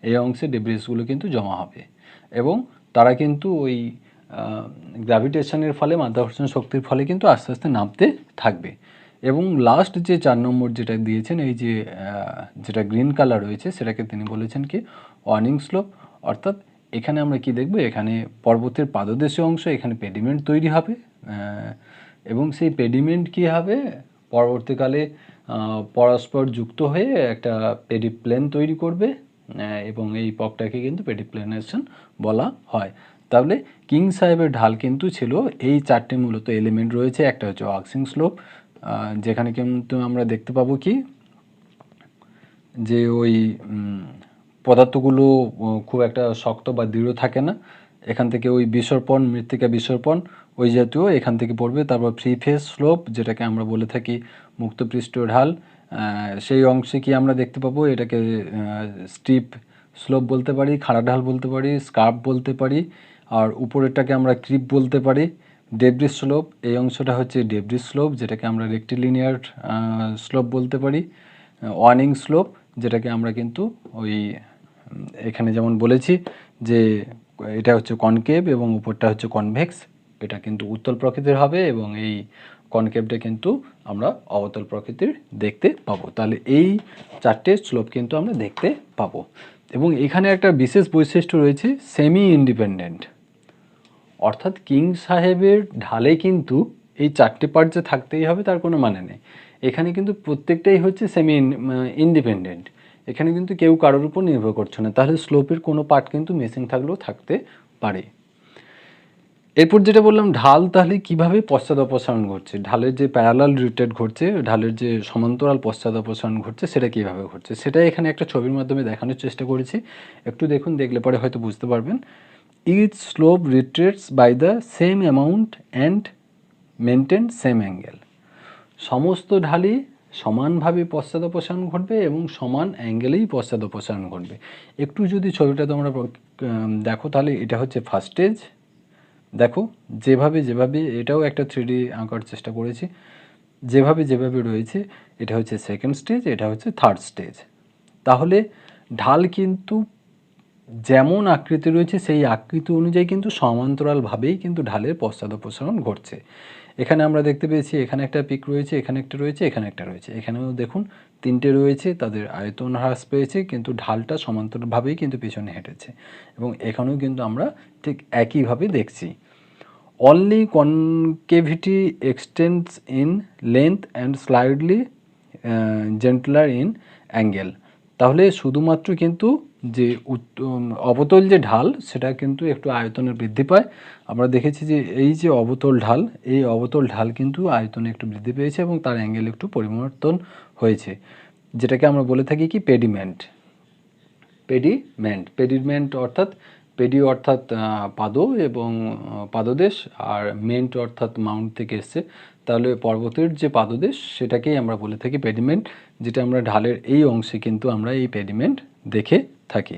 এই অংশে ডেব্রিসগুলো কিন্তু জমা হবে, এবং তারা কিন্তু ওই গ্র্যাভিটেশনের ফলে, মাধ্যাকর্ষণ শক্তির ফলে কিন্তু আস্তে আস্তে নামতে থাকবে। এবং লাস্ট যে 4 নম্বর যেটা দিয়েছেন, এই যে যেটা গ্রিন কালার রয়েছে, সেটাকে তিনি বলেছেন কি ওয়ার্নিং স্লোপ। অর্থাৎ এখানে আমরা কি দেখব, এখানে পর্বতের পাদদেশীয় অংশ, এখানে পেডিমেন্ট তৈরি হবে, এবং সেই পেডিমেন্ট কী হবে, পরবর্তীকালে পরস্পর যুক্ত হয়ে একটা পেডিপ্লেন তৈরি করবে, এবং এই পকটাকে কিন্তু পেডিপ্লেনেশন বলা হয়। তাহলে কিং সাহেবের ঢাল কিন্তু ছিল এই 4টে মূলত এলিমেন্ট রয়েছে। একটা হচ্ছে ওয়াক্সিং স্লোপ, যেখানে কিন্তু আমরা দেখতে পাবো কি যে ওই পদার্থগুলো খুব একটা শক্ত বা দৃঢ় থাকে না, এখান থেকে ওই বিসর্পণ, মৃত্তিকা বিসর্পণ ওই জাতীয় এখান থেকে পড়বে। তারপর ফ্রি ফেস স্লোপ, যেটাকে আমরা বলে থাকি মুক্তপৃষ্ঠ ঢাল, সেই অংশে কি আমরা দেখতে পাবো, এটাকে স্টিপ স্লোপ বলতে পারি, খাড়া ঢাল বলতে পারি, স্কার্প বলতে পারি, আর উপরেরটাকে আমরা ক্রিপ বলতে পারি। ডেব্রিস স্লোপ, এই অংশটা হচ্ছে ডেব্রিস স্লোপ, যেটাকে আমরা রেক্টিলিনিয়ার স্লোপ বলতে পারি। ওয়ার্নিং স্লোপ, যেটাকে আমরা কিন্তু ওই এখানে যেমন বলেছি যে এটা হচ্ছে কনকেভ এবং উপরটা হচ্ছে কনভেক্স, এটা কিন্তু উত্তল প্রকৃতির হবে, এবং এই কনকেভটা কিন্তু আমরা অবতল প্রকৃতির দেখতে পাবো। তাহলে এই 4টে স্লোপ কিন্তু আমরা দেখতে পাবো। এবং এখানে একটা বিশেষ বৈশিষ্ট্য রয়েছে, সেমি ইন্ডিপেন্ডেন্ট। অর্থাৎ কিং সাহেবের ঢালে কিন্তু এই 4টে পার্ট যে থাকতেই হবে তার কোনো মানে নেই। এখানে কিন্তু প্রত্যেকটাই হচ্ছে সেমি ইন্ডিপেন্ডেন্ট, এখানে কিন্তু কেউ কারোর উপর নির্ভর করছে না। তাহলে স্লোপের কোনো পার্ট কিন্তু মিসিং থাকলেও থাকতে পারে। এরপর যেটা বললাম ঢাল তাহলে কিভাবে পশ্চাৎ অপসারণ ঘটছে, ঢালের যে প্যারালাল রোটেট ঘটছে, ঢালের যে সমান্তরাল পশ্চাৎ অপসারণ ঘটছে, সেটা কিভাবে ঘটছে সেটা এখানে একটা ছবির মাধ্যমে দেখানোর চেষ্টা করেছি। একটু দেখুন, দেখলে পরে হয়তো বুঝতে পারবেন। Each slope retreats by the same amount and maintain same angle. সমস্ত ঢালই সমানভাবে পশ্চাৎ অপসারণ ঘটবে এবং সমান অ্যাঙ্গেলেই পশ্চাৎ অপসারণ ঘটবে। একটু যদি ছবিটা তোমরা দেখো, তাহলে এটা হচ্ছে ফার্স্ট স্টেজ। দেখো যেভাবে যেভাবে, এটাও একটা 3D আঁকার চেষ্টা করেছি, যেভাবে যেভাবে রয়েছে, এটা হচ্ছে সেকেন্ড স্টেজ, এটা হচ্ছে থার্ড স্টেজ। তাহলে ঢাল কিন্তু যেমন আকৃতি রয়েছে সেই আকৃতি অনুযায়ী কিন্তু সমান্তরালভাবেই কিন্তু ঢালের পশ্চাৎ অপসারণ ঘটছে। এখানে আমরা দেখতে পেয়েছি এখানে একটা পিক রয়েছে, এখানে একটা রয়েছে, এখানে একটা রয়েছে, এখানেও দেখুন 3টে রয়েছে, তাদের আয়তন হ্রাস পেয়েছে কিন্তু ঢালটা সমান্তরালভাবেই কিন্তু পিছনে হেঁটেছে, এবং এখানেও কিন্তু আমরা ঠিক একইভাবে দেখছি। Only concavity extends in length and slightly gentler in angle. তাহলে শুধুমাত্র কিন্তু যে অবতল যে ঢাল সেটা কিন্তু একটু আয়তনের বৃদ্ধি পায়। আমরা দেখেছি যে এই যে অবতল ঢাল, এই অবতল ঢাল কিন্তু আয়তনে একটু বৃদ্ধি পেয়েছে এবং তার অ্যাঙ্গেল একটু পরিবর্তন হয়েছে, যেটাকে আমরা বলে থাকি কি পেডিমেন্ট। পেডিমেন্ট অর্থাৎ পেডি অর্থাৎ পাদ এবং পাদদেশ, আর মেন্ট অর্থাৎ মাউন্ট থেকে এসছে, তাহলে পর্বতের যে পাদদেশ সেটাকেই আমরা বলে থাকি পেডিমেন্ট, যেটা আমরা ঢালের এই অংশে কিন্তু আমরা এই পেডিমেন্ট দেখে থাকি।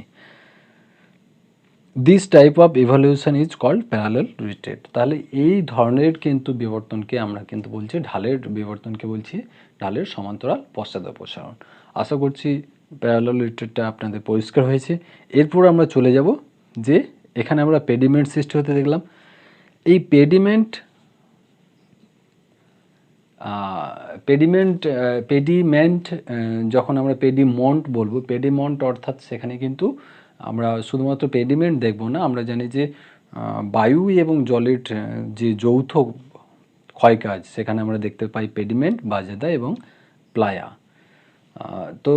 This type of evolution is called parallel retreat. তাহলে এই ধরনের কিন্তু বিবর্তনকে আমরা কিন্তু বলছি, ঢালের বিবর্তনকে বলছি ঢালের সমান্তরাল পশ্চাদপসারণ। আশা করছি প্যারালোলিটেডটা আপনাদের পরিষ্কার হয়েছে। এরপর আমরা চলে যাব যে এখানে আমরা পেডিমেন্ট সৃষ্টি হতে দেখলাম। এই পেডিমেন্ট যখন আমরা পেডিমন্ট বলবো, পেডিমন্ট অর্থাৎ সেখানে কিন্তু আমরা শুধুমাত্র পেডিমেন্ট দেখব না, আমরা জানি যে বায়ু এবং জলের যে যৌথ ক্ষয়কাজ সেখানে আমরা দেখতে পাই পেডিমেন্ট, বাজেদা এবং প্লায়া। তো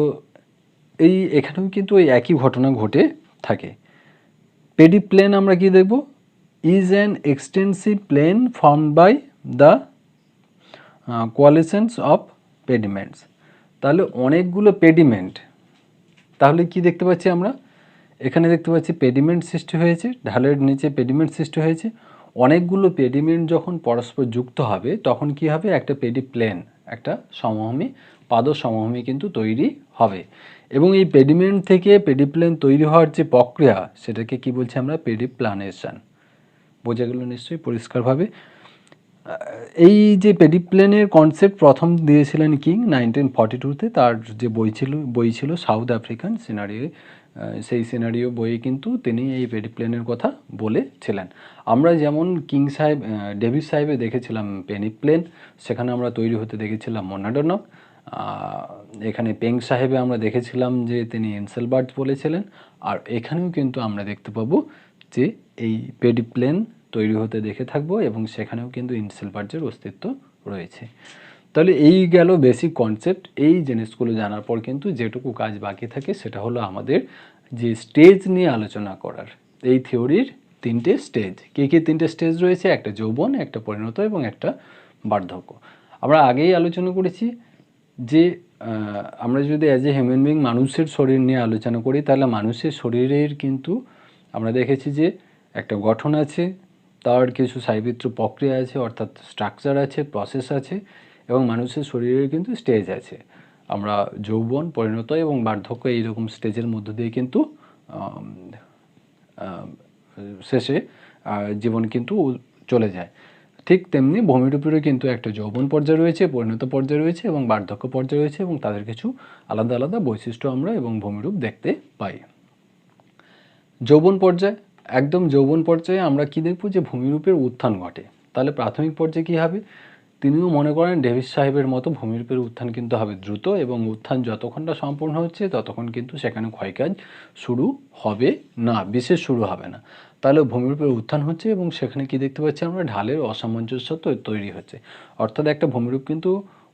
এখানেও কিন্তু ওই একই ঘটনা ঘটে থাকে। পেডিপ্লেন আমরা কি দেখব? Is an extensive plain formed by the coalitions of pediments. তাহলে অনেকগুলো পেডিমেন্ট, তাহলে কি দেখতে পাচ্ছি আমরা? এখানে দেখতে পাচ্ছি পেডিমেন্ট সৃষ্টি হয়েছে, ঢালের নিচে পেডিমেন্ট সৃষ্টি হয়েছে। অনেকগুলো পেডিমেন্ট যখন পরস্পর যুক্ত হবে তখন কি হবে? একটা পেডিপ্লেন, একটা সমভূমি, পাদ সমভূমি কিন্তু তৈরি হবে। এবং এই পেডিমেন্ট থেকে পেডিপ্লেন তৈরি হওয়ার যে প্রক্রিয়া সেটাকে কি বলছি আমরা? পেডিপ্লানেশন। বোঝা গেল নিশ্চয়ই পরিষ্কারভাবে। এই যে পেডিপ্লেনের কনসেপ্ট প্রথম দিয়েছিলেন কিং 1942-তে। তার যে বই ছিল সাউথ আফ্রিকান সিনারিও, সেই সিনারিও বইয়ে কিন্তু তিনি এই পেডিপ্লেনের কথা বলেছিলেন। আমরা যেমন ডেভিস সাহেবে দেখেছিলাম পেনিপ্লেন, সেখানে আমরা তৈরি হতে দেখেছিলাম মোনাডোনক। এখানে পেং সাহেবে আমরা দেখেছিলাম যে তিনি এনসেলবার্ট বলেছিলেন। আর এখানেও কিন্তু আমরা দেখতে পাবো যে এই পেডিপ্লেন তৈরি হতে দেখে থাকবো এবং সেখানেও কিন্তু ইনসেলবার্টের অস্তিত্ব রয়েছে। তাহলে এই গেল বেসিক কনসেপ্ট। এই জিনিসগুলো জানার পর কিন্তু যেটুকু কাজ বাকি থাকে সেটা হলো আমাদের যে স্টেজ নিয়ে আলোচনা করার। এই থিওরির 3টে স্টেজ। কী কী 3টে স্টেজ রয়েছে? একটা যৌবন, একটা পরিণত এবং একটা বার্ধক্য। আমরা আগেই আলোচনা করেছি যে আমরা যদি অ্যাজ এ হিউম্যান বিং মানুষের শরীর নিয়ে আলোচনা করি, তাহলে মানুষের শরীরের কিন্তু আমরা দেখেছি যে একটা গঠন আছে, তার কিছু শারীরবৃত্তীয় প্রক্রিয়া আছে, অর্থাৎ স্ট্রাকচার আছে, প্রসেস আছে, এবং মানুষের শরীরের কিন্তু স্টেজ আছে। আমরা যৌবন, পরিণত এবং বার্ধক্য এইরকম স্টেজের মধ্য দিয়ে কিন্তু শেষে জীবন কিন্তু চলে যায়। ঠিক তেমনি ভূমিরূপেরও কিন্তু একটা যৌবন পর্যায় রয়েছে, পরিণত পর্যায় রয়েছে এবং বার্ধক্য পর্যায় রয়েছে, এবং তাদের কিছু আলাদা আলাদা বৈশিষ্ট্য আমরা এবং ভূমিরূপ দেখতে পাই। যৌবন পর্যায়, একদম যৌবন পর্যায়ে আমরা কি দেখব? যে ভূমিরূপের উত্থান ঘটে। তাহলে প্রাথমিক পর্যায়ে কী হবে? তিনিও মনে করেন ডেভিস সাহেবের মতো ভূমিরূপের উত্থান কিন্তু হবে দ্রুত, এবং উত্থান যতক্ষণ না সম্পূর্ণ হচ্ছে ততক্ষণ কিন্তু সেখানে ক্ষয়কাজ শুরু হবে না, বিশেষ শুরু হবে না। তাহলে ভূমিরূপের উত্থান হচ্ছে এবং সেখানে কি দেখতে পাচ্ছি আমরা? ঢালের অসামঞ্জস্য তৈরি হচ্ছে। অর্থাৎ একটা ভূমিরূপ কিন্তু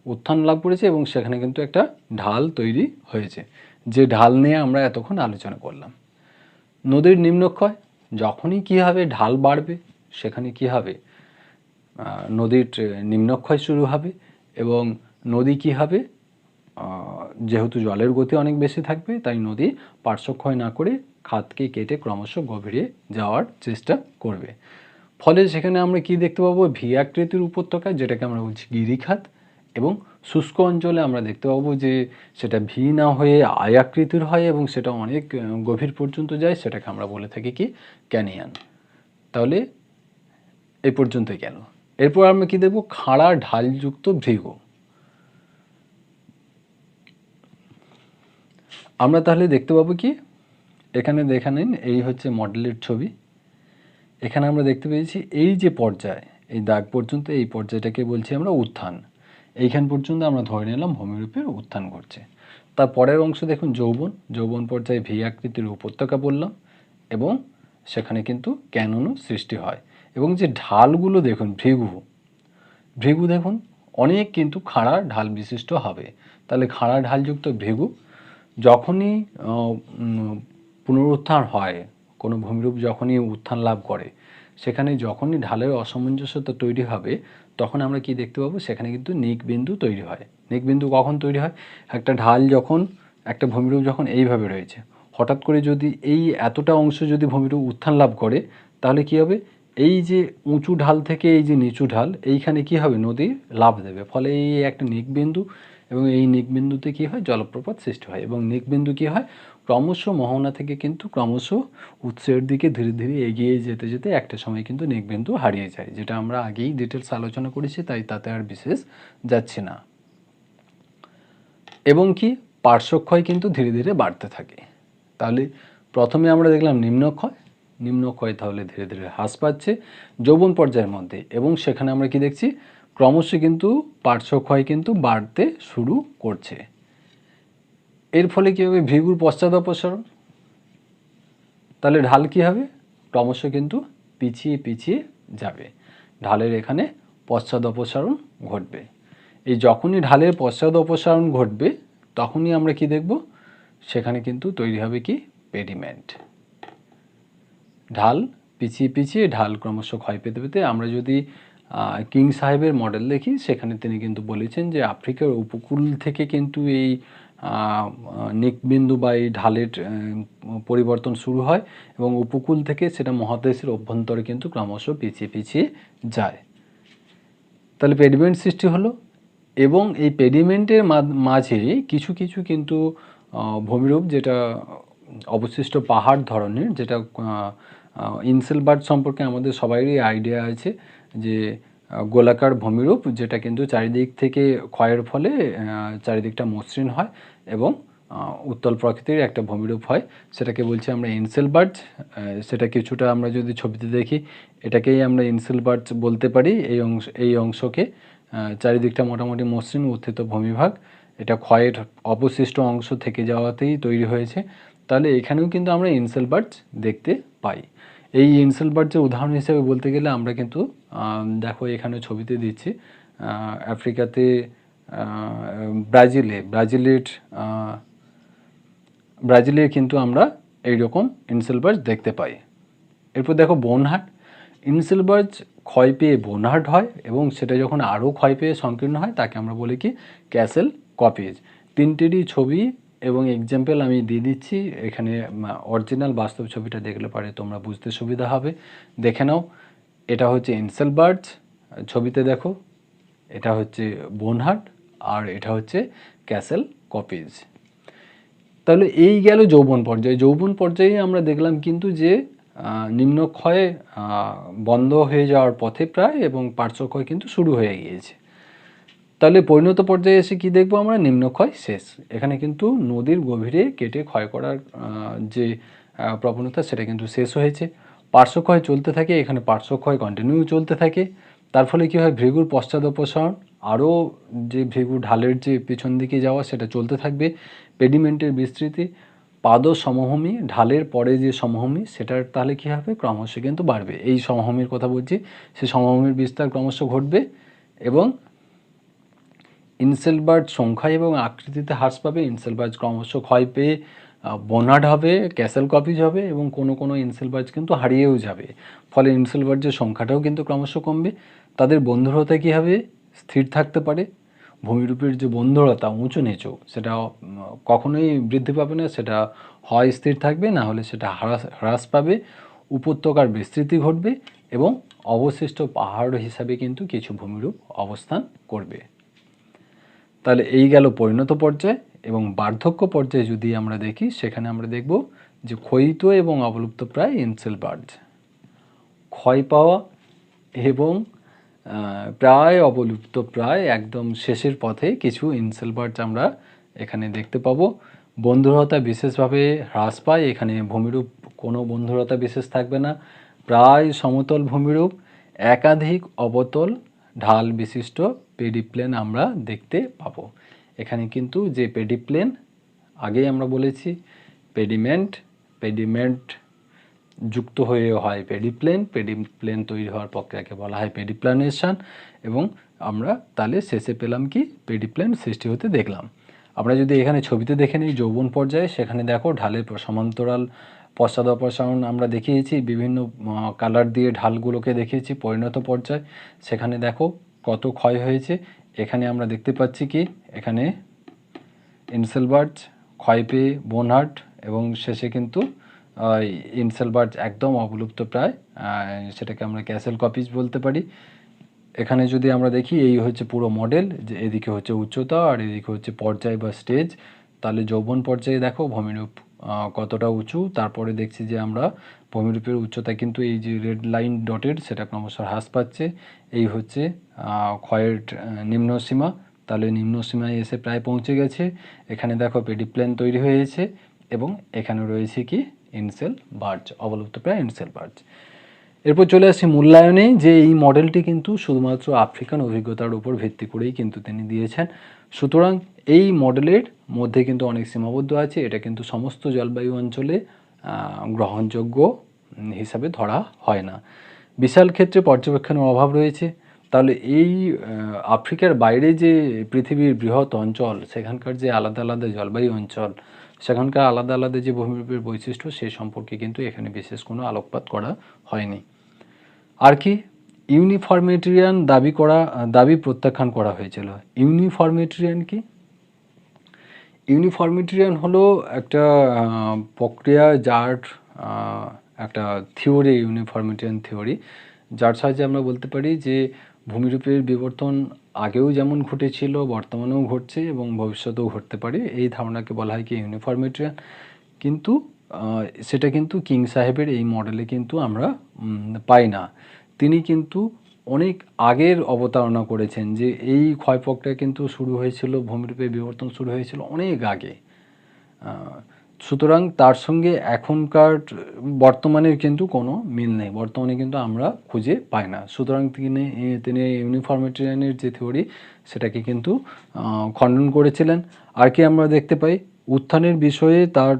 উত্থান লাভ করেছে এবং সেখানে কিন্তু একটা ঢাল তৈরি হয়েছে, যে ঢাল নিয়ে আমরা এতক্ষণ আলোচনা করলাম। নদীর নিম্নক্ষয়, যখনই কী হবে? ঢাল বাড়বে, সেখানে কী হবে? নদীর নিম্নক্ষয় শুরু হবে এবং নদী কী হবে? যেহেতু জলের গতি অনেক বেশি থাকবে, তাই নদী পার্শ্বক্ষয় না করে খাতকে কেটে ক্রমশ গভীরে যাওয়ার চেষ্টা করবে। ফলে সেখানে আমরা কি দেখতে পাবো? ভি আকৃতির উপত্যকা, যেটাকে আমরা বলছি গিরিখাত, এবং শুষ্ক অঞ্চলে আমরা দেখতে পাবো যে সেটা ভি না হয়ে আয় আকৃতির হয় এবং সেটা অনেক গভীর পর্যন্ত যায়, সেটাকে আমরা বলে থাকি কি? ক্যানিয়ন। তাহলে এই পর্যন্তই গেল। এরপর আমরা কি দেখব? খাড়া ঢালযুক্ত ভৃগু। আমরা তাহলে দেখতে পাবো কি? এখানে দেখে নিন, এই হচ্ছে মডেলের ছবি। এখানে আমরা দেখতে পেয়েছি এই যে পর্যায়, এই দাগ পর্যন্ত, এই পর্যায়টাকে বলছি আমরা উত্থান। এইখান পর্যন্ত আমরা ধরে নিলাম ভূমিরূপের উত্থান ঘটছে। তার পরের অংশ দেখুন যৌবন। যৌবন পর্যায়ে ভি আকৃতির উপত্যকা বললাম, এবং সেখানে কিন্তু ক্যাননও সৃষ্টি হয়। এবং যে ঢালগুলো দেখুন, ভৃগু দেখুন অনেক কিন্তু খাড়া ঢাল বিশিষ্ট হবে। তাহলে খাড়া ঢালযুক্ত ভৃগু যখনই পুনরুত্থান হয়, কোনো ভূমিরূপ যখনই উত্থান লাভ করে, সেখানে যখনই ঢালের অসামঞ্জস্যতা তৈরি হবে, তখন আমরা কি দেখতে পাবো? সেখানে কিন্তু নিকবিন্দু তৈরি হয়। নিকবিন্দু কখন তৈরি হয়? একটা ঢাল যখন, একটা ভূমিরূপ যখন এইভাবে রয়েছে, হঠাৎ করে যদি এই এতটা অংশ যদি ভূমিরূপ উত্থান লাভ করে, তাহলে কি হবে? এই যে উঁচু ঢাল থেকে এই যে নিচু ঢাল, এইখানে কি হবে? নদী লাফ দেবে। ফলে এই একটা নিকবিন্দু, এবং এই নিকবিন্দুতে কি হয়? জলপ্রপাত সৃষ্টি হয়। এবং নিকবিন্দু কি হয়? ক্রমশ মোহনা থেকে কিন্তু ক্রমশ উৎসের দিকে ধীরে ধীরে এগিয়ে যেতে যেতে একটা সময় কিন্তু নিকবিন্দু হারিয়ে যায়, যেটা আমরা আগেই ডিটেলস আলোচনা করেছি, তাই তাতে আর বিশেষ যাচ্ছি না। এবং কি পার্শ্বক্ষয় কিন্তু ধীরে ধীরে বাড়তে থাকে। তাহলে প্রথমে আমরা দেখলাম নিম্নক্ষয় তাহলে ধীরে ধীরে হ্রাস পাচ্ছে যৌবন পর্যায়ের মধ্যে, এবং সেখানে আমরা কি দেখছি ক্রমশ কিন্তু পার্শ্বক্ষয় কিন্তু বাড়তে শুরু করছে। এর ফলে কী হবে, ভৃগুর পশ্চাৎ অপসারণ, তাহলে ঢাল কী হবে, ক্রমশ কিন্তু পিছিয়ে পিছিয়ে যাবে, ঢালের এখানে পশ্চাৎ অপসারণ ঘটবে। এই যখনই ঢালের পশ্চাৎ অপসারণ ঘটবে তখনই আমরা কি দেখব, সেখানে কিন্তু তৈরি হবে কি পেডিমেন্ট। ঢাল পিছিয়ে পিছিয়ে ঢাল ক্রমশ ক্ষয় পেতে পেতে, আমরা যদি কিং সাহেবের মডেল দেখি সেখানে তিনি কিন্তু বলেছেন যে আফ্রিকার উপকূল থেকে কিন্তু এই নিকবিন্দু বা এই ঢালের পরিবর্তন শুরু হয় এবং উপকূল থেকে সেটা মহাদেশের অভ্যন্তরে কিন্তু ক্রমশ পিছিয়ে পিছিয়ে যায়। তাহলে পেডিমেন্ট সৃষ্টি হলো, এবং এই পেডিমেন্টের মাঝে কিছু কিছু কিন্তু ভূমিরূপ, যেটা অবশিষ্ট পাহাড় ধরনের, যেটা ইনসেলবার্ট সম্পর্কে আমাদের সবারই আইডিয়া আছে যে গোলাকার ভূমিরূপ, যেটা কিন্তু চারিদিক থেকে ক্ষয়ের ফলে চারিদিকটা মসৃণ হয় এবং উত্তল প্রকৃতির একটা ভূমিরূপ হয়, সেটাকে বলছি আমরা ইনসেলবার্ট। সেটা কিছুটা আমরা যদি ছবিতে দেখি এটাকেই আমরা ইনসেলবার্ট বলতে পারি। এই অংশকে চারিদিকটা মোটামুটি মসৃণ উত্থিত ভূমিভাগ, এটা ক্ষয়ের অবশিষ্ট অংশ থেকে যাওয়াতেই তৈরি হয়েছে। তাহলে এখানেও কিন্তু আমরা ইনসেলবার্ট দেখতে পাই। এই ইনসেলবার্টের উদাহরণ হিসেবে বলতে গেলে আমরা কিন্তু দেখো এখানে ছবিতে দিচ্ছি, আফ্রিকাতে ব্রাজিলে কিন্তু আমরা এইরকম ইনসেলবার্ট দেখতে পাই। এরপর দেখো বোনহাট। ইনসেলবার্ট ক্ষয় পেয়ে বোনহাট হয়, এবং সেটা যখন আরও ক্ষয় পেয়ে সংকীর্ণ হয় তাকে আমরা বলি কি ক্যাসেল কপিজ। তিনটেরই ছবি এবং এক্সাম্পল আমি দিয়ে দিচ্ছি এখানে, অরিজিনাল বাস্তব ছবিটা দেখলে পারে তোমরা বুঝতে সুবিধা হবে। দেখে নাও, এটা হচ্ছে ইনসেলবার্ট, ছবিতে দেখো এটা হচ্ছে বোনহাট আর এটা হচ্ছে ক্যাসেল কপিজ। তাহলে এই গেল যৌবন পর্যায়ে। যৌবন পর্যায়ে আমরা দেখলাম কিন্তু যে নিম্নক্ষয় বন্ধ হয়ে যাওয়ার পথে প্রায়, এবং পার্শ্বক্ষয় কিন্তু শুরু হয়ে গিয়েছে। তাহলে পরিণত পর্যায়ে এসে কি দেখবো আমরা, নিম্নক্ষয় শেষ। এখানে কিন্তু নদীর গভীরে কেটে ক্ষয় করার যে প্রবণতা সেটা কিন্তু শেষ হয়েছে। পার্শ্বক্ষয় চলতে থাকে, এখানে পার্শ্বক্ষয় কন্টিনিউ চলতে থাকে। তার ফলে কী হয়, ভৃগুর পশ্চাৎ অপসারণ, আরও যে ভৃগু ঢালের যে পেছন দিকে যাওয়া সেটা চলতে থাকবে। পেডিমেন্টের বিস্তৃতি, পাদ সমভূমি, ঢালের পরে যে সমভূমি সেটার তাহলে কী হবে, ক্রমশ কিন্তু বাড়বে। এই সমভূমির কথা বলছি, সেই সমভূমির বিস্তার ক্রমশ ঘটবে এবং ইনসেলবার্ট সংখ্যায় এবং আকৃতিতে হ্রাস পাবে। ইনসেলবার্ট ক্রমশ ক্ষয় পেয়ে বোনাড হবে, ক্যাসেল কপিজ হবে, এবং কোনো কোনো ইনসেলবার্ট কিন্তু হারিয়েও যাবে। ফলে ইনসেলবার্টের সংখ্যাটাও কিন্তু ক্রমশ কমবে। তাদের বন্ধুরতা কী হবে, স্থির থাকতে পারে। ভূমিরূপের যে বন্ধুরতা উঁচু নিচু সেটা কখনোই বৃদ্ধি পাবে না, সেটা হয় স্থির থাকবে, না হলে সেটা হ্রাস পাবে। উপত্যকার বিস্তৃতি ঘটবে এবং অবশিষ্ট পাহাড় হিসাবে কিন্তু কিছু ভূমিরূপ অবস্থান করবে। তাহলে এই গেল পরিণত পর্যায়। এবং বার্ধক্য পর্যায়ে যদি আমরা দেখি সেখানে আমরা দেখব যে ক্ষয়িত এবং অবলুপ্ত প্রায় ইনসেলবার্ট, ক্ষয় পাওয়া এবং প্রায় অবলুপ্ত প্রায় একদম শেষের পথে কিছু ইনসেলবার্ট আমরা এখানে দেখতে পাবো। বন্ধুরতা বিশেষভাবে হ্রাস পায়, এখানে ভূমিরূপ কোনো বন্ধুরতা বিশেষ থাকবে না, প্রায় সমতল ভূমিরূপ, একাধিক অবতল ঢাল বিশিষ্ট পেডিপ্লেন আমরা দেখতে পাবো। এখানে কিন্তু যে পেডিপ্লেন আগেই আমরা বলেছি, পেডিমেন্ট যুক্ত হয়ে হয় পেডিপ্লেন তৈরি হওয়ার প্রক্রিয়াকে বলা হয় পেডিপ্লানেশন, এবং আমরা তাহলে শেষে পেলাম কি পেডিপ্লেন সৃষ্টি হতে দেখলাম। আমরা যদি এখানে ছবিতে দেখে নিই যৌবন পর্যায়ে, সেখানে দেখো ঢালের সমান্তরাল পশ্চাৎ অপসারণ আমরা দেখিয়েছি, বিভিন্ন কালার দিয়ে ঢালগুলোকে দেখিয়েছি। পরিণত পর্যায় সেখানে দেখো কত ক্ষয় হয়েছে। এখানে আমরা দেখতে পাচ্ছি কি এখানে ইনসেলবার্ট ক্ষয় পেয়ে বোনহাট, এবং শেষে কিন্তু ইনসেলবার্ট একদম অবলুপ্ত প্রায়, সেটাকে আমরা ক্যাসেল কপিজ বলতে পারি। এখানে যদি আমরা দেখি এই হচ্ছে পুরো মডেল, যে এদিকে হচ্ছে উচ্চতা আর এদিকে হচ্ছে পর্যায় বা স্টেজ। তাহলে যৌবন পর্যায়ে দেখো ভূমিরূপ কতটা উঁচু, তারপরে দেখছি যে আমরা ভূমিরূপের উচ্চতা কিন্তু এই যে রেড লাইন ডটেড সেটা ক্রমশ হ্রাস পাচ্ছে। এই হচ্ছে ক্ষয়ের নিম্ন সীমা। তাহলে নিম্ন সীমায় এসে প্রায় পৌঁছে গেছে। এখানে দেখো পেডিপ্লেন তৈরি হয়েছে এবং এখানে রয়েছে কি ইনসেল বার্জ, অবলুপ্তপ্রায় ইনসেল বার্জ। এরপর চলে আসি মূল্যায়নে, যে এই মডেলটি কিন্তু শুধুমাত্র আফ্রিকান অভিজ্ঞতার উপর ভিত্তি করেই কিন্তু তিনি দিয়েছেন। সুতরাং এই মডেলের মধ্যে কিন্তু অনেক সীমাবদ্ধ আছে, এটা কিন্তু সমস্ত জলবায়ু অঞ্চলে গ্রহণযোগ্য হিসাবে ধরা হয় না। বিশাল ক্ষেত্রে পর্যবেক্ষণের অভাব রয়েছে। তাহলে এই আফ্রিকার বাইরে যে পৃথিবীর বৃহৎ অঞ্চল, সেখানকার যে আলাদা আলাদা জলবায়ু অঞ্চল, সেখানকার আলাদা আলাদা যে ভূমিরূপের বৈশিষ্ট্য, সেই সম্পর্কে কিন্তু এখানে বিশেষ কোনো আলোকপাত করা হয়নি। আর কি ইউনিফর্মিটেরিয়ান দাবি প্রত্যাখ্যান করা হয়েছিল। ইউনিফর্মিটেরিয়ান কি? ইউনিফর্মিটেরিয়ান হলো একটা প্রক্রিয়া, যার একটা থিওরি, ইউনিফর্মিটেরিয়ান থিওরি, যার সাহায্যে আমরা বলতে পারি যে ভূমিরূপের বিবর্তন আগেও যেমন ঘটেছিল, বর্তমানেও ঘটছে এবং ভবিষ্যতেও ঘটতে পারে, এই ধারণাকে বলা হয় কি ইউনিফর্মিটেরিয়ান। কিন্তু সেটা কিন্তু কিং সাহেবের এই মডেলে কিন্তু আমরা পাই না। তিনি কিন্তু অনেক আগের অবতারণা করেছেন, যে এই ক্ষয় প্রক্রিয়া কিন্তু শুরু হয়েছিল, ভূমিরূপের বিবর্তন শুরু হয়েছিল অনেক আগে। সুতরাং তার সঙ্গে এখনকার বর্তমানের কিন্তু কোনো মিল নেই, বর্তমানে কিন্তু আমরা খুঁজে পাই না। সুতরাং তিনি ইউনিফর্মিটেরিয়ানের যে থিওরি, সেটাকে কিন্তু খণ্ডন করেছিলেন। আর কি আমরা দেখতে পাই, উত্থানের বিষয়ে তার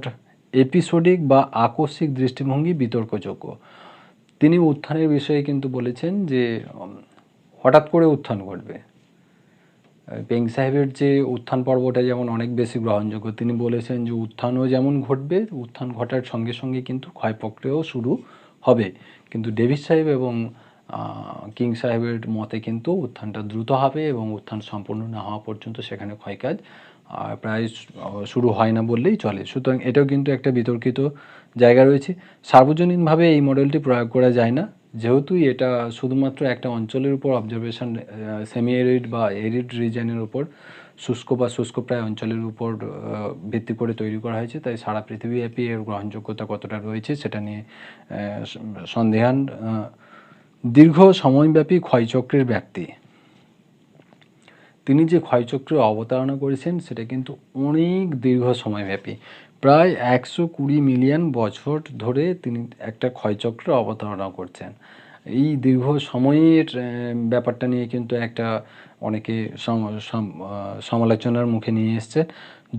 এপিসোডিক বা আকস্মিক দৃষ্টিভঙ্গি বিতর্কযোগ্য। তিনি উত্থানের বিষয়ে কিন্তু বলেছেন যে হঠাৎ করে উত্থান ঘটবে। পেং সাহেবের যে উত্থান পর্বটা যেমন অনেক বেশি গ্রহণযোগ্য, তিনি বলেছেন যে উত্থানও যেমন ঘটবে, উত্থান ঘটার সঙ্গে সঙ্গে কিন্তু ক্ষয় প্রক্রিয়াও শুরু হবে। কিন্তু ডেভিস সাহেব এবং কিং সাহেবের মতে কিন্তু উত্থানটা দ্রুত হবে এবং উত্থান সম্পূর্ণ না হওয়া পর্যন্ত সেখানে ক্ষয়কাজ প্রায় শুরু হয় না বললেই চলে। সুতরাং এটাও কিন্তু একটা বিতর্কিত জায়গা রয়েছে। সার্বজনীনভাবে এই মডেলটি প্রয়োগ করা যায় না, যেহেতু এটা শুধুমাত্র একটা অঞ্চলের উপর অবজারভেশন, সেমি এরিড বা এরিড রিজনের উপর, শুষ্ক বা শুষ্কপ্রায় অঞ্চলের উপর ভিত্তি করে তৈরি করা হয়েছে, তাই সারা পৃথিবীব্যাপী এর গ্রহণযোগ্যতা কতটা রয়েছে সেটা নিয়ে সন্দেহান। দীর্ঘ সময়ব্যাপী ক্ষয়চক্রের ব্যাপ্তি, তিনি যে ক্ষয়চক্রের অবতারণা করেছেন সেটা কিন্তু অনেক দীর্ঘ সময়ব্যাপী, প্রায় 120 মিলিয়ন বছর ধরে তিনি একটা ক্ষয়চক্রের অবতারণা করছেন। এই দীর্ঘ সময়ের ব্যাপারটা নিয়ে কিন্তু একটা অনেকে সমালোচনার মুখে নিয়ে এসছে।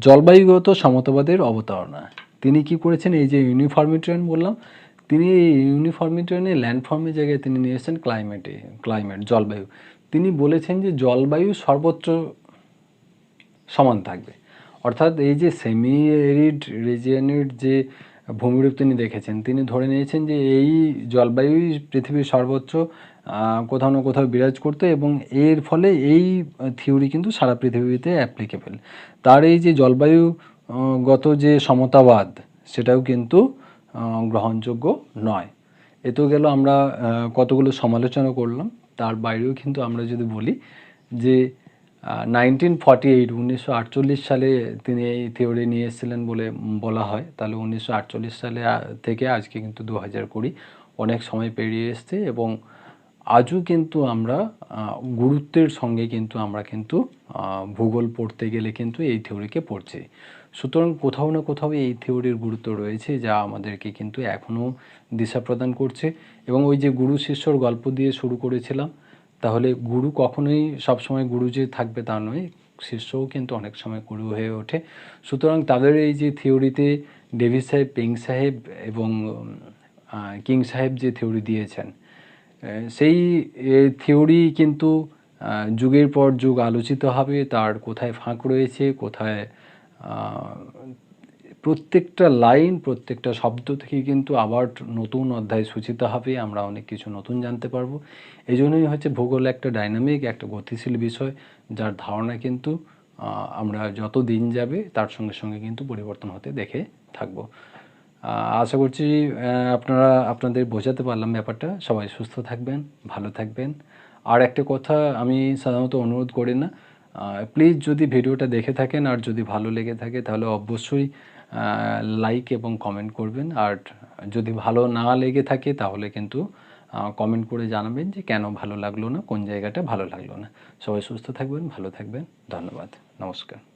জলবায়ুগত সমতাবাদের অবতারণা, তিনি কি করেছেন, এই যে ইউনিফর্মিটেরিয়ান বললাম, তিনি ইউনিফর্মিটেরিয়ানে ল্যান্ডফর্মের জায়গায় তিনি নিয়ে এসেছেন ক্লাইমেট, জলবায়ু। তিনি বলেছেন যে জলবায়ু সর্বত্র সমান থাকবে, অর্থাৎ এই যে সেমি এরিড রিজিয়নের যে ভূমিরূপ তিনি দেখেছেন, তিনি ধরে নিয়েছেন যে এই জলবায়ুই পৃথিবীর সর্বোচ্চ কোথাও না কোথাও বিরাজ করতো, এবং এর ফলে এই থিওরি কিন্তু সারা পৃথিবীতে অ্যাপ্লিকেবল। তার এই যে জলবায়ুগত যে সমতাবাদ, সেটাও কিন্তু গ্রহণযোগ্য নয়। এ তো গেল আমরা কতগুলো সমালোচনা করলাম। তার বাইরেও কিন্তু আমরা যদি বলি যে 1948 সালে তিনি এই থিওরি নিয়ে এসেছিলেন বলে বলা হয়, তাহলে 1948 সালে থেকে আজকে কিন্তু 2020, অনেক সময় পেরিয়ে এসছে, এবং আজও কিন্তু আমরা গুরুত্বের সঙ্গে কিন্তু আমরা কিন্তু ভূগোল পড়তে গেলে কিন্তু এই থিওরিকে পড়ছি। সুতরাং কোথাও না কোথাও এই থিওরির গুরুত্ব রয়েছে, যা আমাদেরকে কিন্তু এখনও দিশা প্রদান করছে। এবং ওই যে গুরু শিষ্যর গল্প দিয়ে শুরু করেছিলাম, তাহলে গুরু কখনোই সবসময় গুরু যে থাকবে তা নয়, শিষ্যও কিন্তু অনেক সময় গুরু হয়ে ওঠে। সুতরাং তাদের এই যে থিওরিতে ডেভিস সাহেব, পেং সাহেব এবং কিং সাহেব যে থিওরি দিয়েছেন, সেই থিওরি কিন্তু যুগের পর যুগ আলোচিত হবে। তার কোথায় ফাঁক রয়েছে, কোথায় প্রত্যেকটা লাইন, প্রত্যেকটা শব্দ থেকে কিন্তু আবার নতুন অধ্যায় সূচিত হবে, আমরা অনেক কিছু নতুন জানতে পারবো। এই জন্যই হচ্ছে ভূগোল একটা ডাইনামিক, একটা গতিশীল বিষয়, যার ধারণা কিন্তু আমরা যত দিন যাবে তার সঙ্গে সঙ্গে কিন্তু পরিবর্তন হতে দেখে থাকবো। আশা করছি আপনাদের বোঝাতে পারলাম ব্যাপারটা। সবাই সুস্থ থাকবেন, ভালো থাকবেন। আর একটা কথা আমি সাধারণত অনুরোধ করি না, প্লিজ যদি ভিডিওটা দেখে থাকেন আর যদি ভালো লেগে থাকে, তাহলে অবশ্যই লাইক এবং কমেন্ট করবেন। আর যদি ভালো না লেগে থাকে, তাহলে কিন্তু কমেন্ট করে জানাবেন যে কেন ভালো লাগলো না, কোন জায়গাটা ভালো লাগলো না। সবাই সুস্থ থাকবেন, ভালো থাকবেন। ধন্যবাদ। নমস্কার।